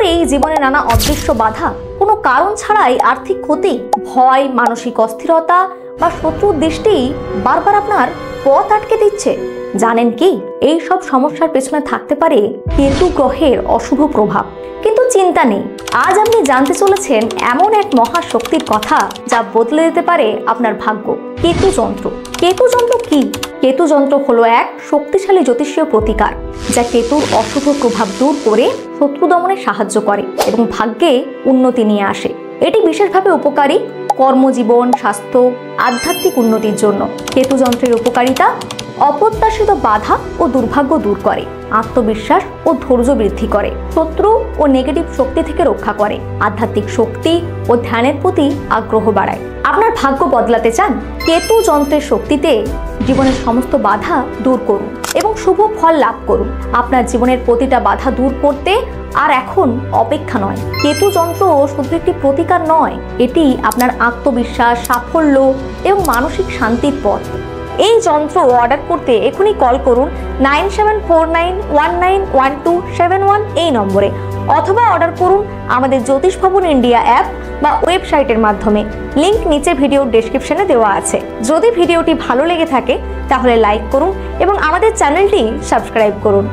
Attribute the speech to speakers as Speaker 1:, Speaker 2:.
Speaker 1: করেই জীবনে নানা অদৃশ্য বাধা, কোনো কারণ ছাড়াই আর্থিক ক্ষতি, ভয়, মানসিক অস্থিরতা বা শত্রুর দৃষ্টি বারবার আপনার পথ আটকে দিচ্ছে। জানেন কি, এই সব সমস্যার পেছনে থাকতে পারে কেতু গ্রহের অশুভ প্রভাব। কিন্তু চিন্তা নেই, আজ আপনি জানতে চলেছেন এমন এক মহাশক্তির কথা যা বদলে দিতে পারে আপনার ভাগ্য। কেতু যন্ত্র। কেতু যন্ত্র কি? কেতু যন্ত্র হলো এক শক্তিশালী জ্যোতিষীয় প্রতিকার যা কেতুর অশুভ প্রভাব দূর করে শত্রু দমনে সাহায্য করে এবং ভাগ্যে উন্নতি নিয়ে আসে। এটি বিশেষভাবে উপকারী কর্মজীবন, স্বাস্থ্য, আধ্যাত্মিক উন্নতির জন্য। কেতু যন্ত্রের উপকারিতা: অপ্রত্যাশিত বাধা ও দুর্ভাগ্য দূর করে, আত্মবিশ্বাস ও ধৈর্য বৃদ্ধি করে, শত্রু ও নেগেটিভ শক্তি থেকে রক্ষা করে, আধ্যাত্মিক শক্তি ও ধ্যানের প্রতি আগ্রহ বাড়ায়। আপনার ভাগ্য বদলাতে চান? কেতু যন্ত্রের শক্তিতে জীবনের সমস্ত বাধা দূর করুন এবং শুভ ফল লাভ করুন। আপনার জীবনের প্রতিটা বাধা দূর করতে আর এখন অপেক্ষা নয়। কেতু যন্ত্র শুধু একটি প্রতিকার নয়, এটি আপনার আত্মবিশ্বাস, সাফল্য এবং মানসিক শান্তির পথ। এই যন্ত্র অর্ডার করতে এখনই কল করুন 9749191271 এই নম্বরে, অথবা অর্ডার করুন আমাদের জ্যোতিষ ভবন ইন্ডিয়া অ্যাপ বা ওয়েবসাইটের মাধ্যমে। লিংক নিচে ভিডিওর ডেসক্রিপশনে দেওয়া আছে। যদি ভিডিওটি ভালো লেগে থাকে তাহলে লাইক করুন এবং আমাদের চ্যানেলটি সাবস্ক্রাইব করুন।